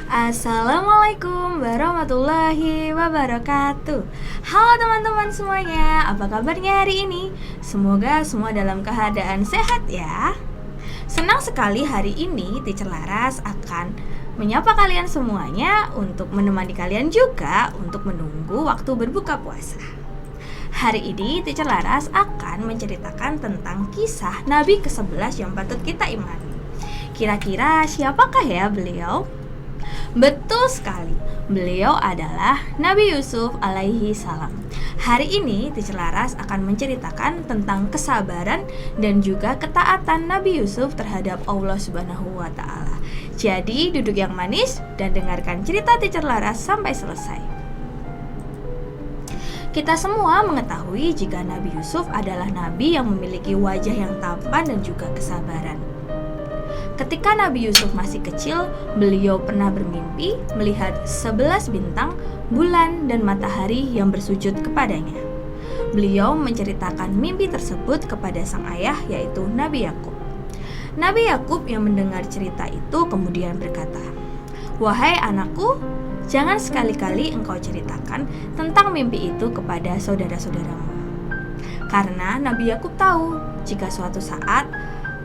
Assalamualaikum warahmatullahi wabarakatuh. Halo teman-teman semuanya, apa kabarnya hari ini? Semoga semua dalam keadaan sehat ya. Senang sekali hari ini Teacher Laras akan menyapa kalian semuanya untuk menemani kalian juga untuk menunggu waktu berbuka puasa. Hari ini Teacher Laras akan menceritakan tentang kisah Nabi ke-11 yang patut kita imani. Kira-kira siapakah ya beliau? Betul sekali, beliau adalah Nabi Yusuf alaihi salam. Hari ini Teacher Laras akan menceritakan tentang kesabaran dan juga ketaatan Nabi Yusuf terhadap Allah Subhanahu wa Ta'ala. Jadi duduk yang manis dan dengarkan cerita Teacher Laras sampai selesai. Kita semua mengetahui jika Nabi Yusuf adalah nabi yang memiliki wajah yang tampan dan juga kesabaran. Ketika Nabi Yusuf masih kecil, beliau pernah bermimpi melihat 11 bintang, bulan, dan matahari yang bersujud kepadanya. Beliau menceritakan mimpi tersebut kepada sang ayah, yaitu Nabi Yakub. Nabi Yakub yang mendengar cerita itu kemudian berkata, "Wahai anakku, jangan sekali-kali engkau ceritakan tentang mimpi itu kepada saudara-saudaramu." Karena Nabi Yakub tahu jika suatu saat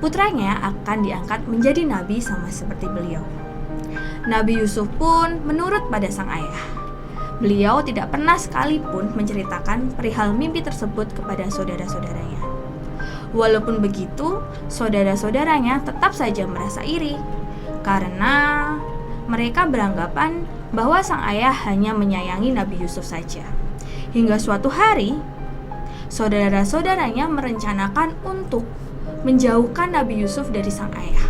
putranya akan diangkat menjadi nabi sama seperti beliau. Nabi Yusuf pun menurut pada sang ayah. Beliau tidak pernah sekalipun menceritakan perihal mimpi tersebut kepada saudara-saudaranya. Walaupun begitu, saudara-saudaranya tetap saja merasa iri karena mereka beranggapan bahwa sang ayah hanya menyayangi Nabi Yusuf saja. Hingga suatu hari, saudara-saudaranya merencanakan untuk menjauhkan Nabi Yusuf dari sang ayah.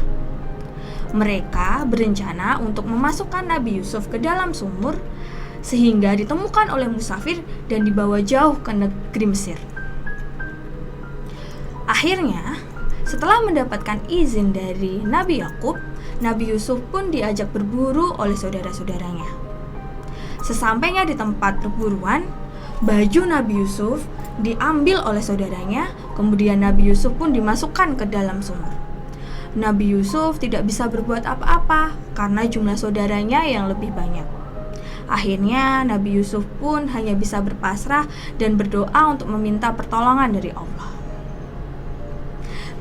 Mereka berencana untuk memasukkan Nabi Yusuf ke dalam sumur sehingga ditemukan oleh musafir dan dibawa jauh ke negeri Mesir. Akhirnya, setelah mendapatkan izin dari Nabi Yakub, Nabi Yusuf pun diajak berburu oleh saudara-saudaranya. Sesampainya di tempat perburuan, baju Nabi Yusuf diambil oleh saudaranya, kemudian Nabi Yusuf pun dimasukkan ke dalam sumur. Nabi Yusuf tidak bisa berbuat apa-apa karena jumlah saudaranya yang lebih banyak. Akhirnya Nabi Yusuf pun hanya bisa berpasrah dan berdoa untuk meminta pertolongan dari Allah.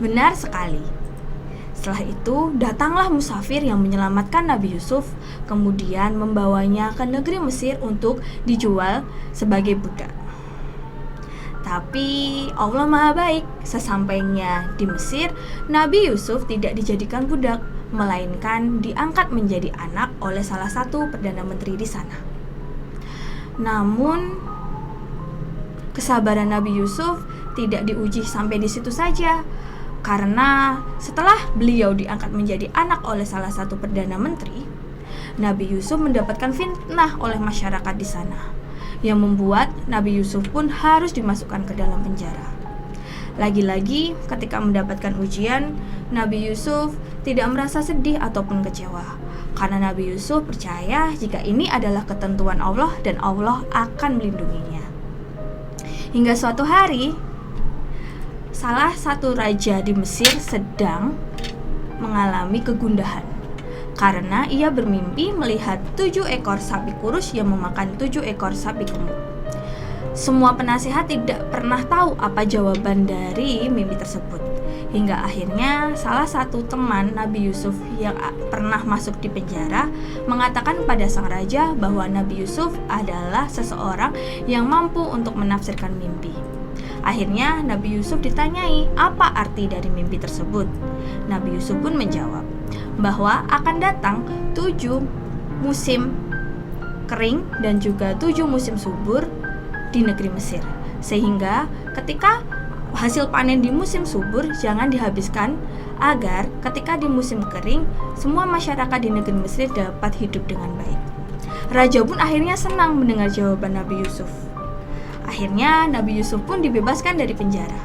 Benar sekali. Setelah itu datanglah musafir yang menyelamatkan Nabi Yusuf, kemudian membawanya ke negeri Mesir untuk dijual sebagai budak. Tapi Allah Maha Baik, sesampainya di Mesir, Nabi Yusuf tidak dijadikan budak, melainkan diangkat menjadi anak oleh salah satu perdana menteri di sana. Namun, kesabaran Nabi Yusuf tidak diuji sampai di situ saja, karena setelah beliau diangkat menjadi anak oleh salah satu perdana menteri, Nabi Yusuf mendapatkan fitnah oleh masyarakat di sana, yang membuat Nabi Yusuf pun harus dimasukkan ke dalam penjara. Lagi-lagi ketika mendapatkan ujian, Nabi Yusuf tidak merasa sedih ataupun kecewa, karena Nabi Yusuf percaya jika ini adalah ketentuan Allah dan Allah akan melindunginya. Hingga suatu hari, salah satu raja di Mesir sedang mengalami kegundahan karena ia bermimpi melihat 7 ekor sapi kurus yang memakan 7 ekor sapi gemuk. Semua penasehat tidak pernah tahu apa jawaban dari mimpi tersebut. Hingga akhirnya salah satu teman Nabi Yusuf yang pernah masuk di penjara mengatakan pada sang raja bahwa Nabi Yusuf adalah seseorang yang mampu untuk menafsirkan mimpi. Akhirnya Nabi Yusuf ditanyai apa arti dari mimpi tersebut. Nabi Yusuf pun menjawab bahwa akan datang 7 musim kering dan juga 7 musim subur di negeri Mesir. Sehingga ketika hasil panen di musim subur jangan dihabiskan, agar ketika di musim kering semua masyarakat di negeri Mesir dapat hidup dengan baik. Raja pun akhirnya senang mendengar jawaban Nabi Yusuf. Akhirnya Nabi Yusuf pun dibebaskan dari penjara.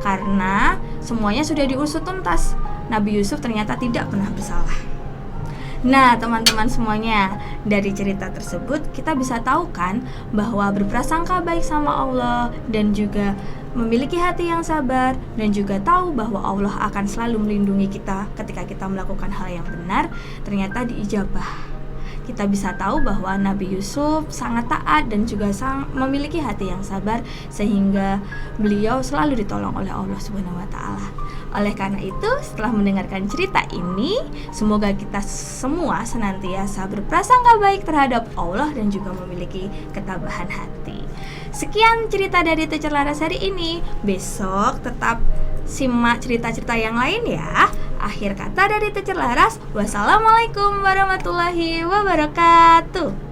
Karena semuanya sudah diusut tuntas, Nabi Yusuf ternyata tidak pernah bersalah. Nah teman-teman semuanya, dari cerita tersebut kita bisa tahu kan bahwa berprasangka baik sama Allah dan juga memiliki hati yang sabar dan juga tahu bahwa Allah akan selalu melindungi kita ketika kita melakukan hal yang benar, ternyata diijabah. kita bisa tahu bahwa Nabi Yusuf sangat taat dan juga memiliki hati yang sabar, sehingga beliau selalu ditolong oleh Allah Subhanahu wa Ta'ala. Oleh karena itu, setelah mendengarkan cerita ini, semoga kita semua senantiasa berprasangka baik terhadap Allah dan juga memiliki ketabahan hati. Sekian cerita dari Teacher Laras hari ini. Besok tetap simak cerita-cerita yang lain ya. Akhir kata dari Teacher Laras, wassalamualaikum warahmatullahi wabarakatuh.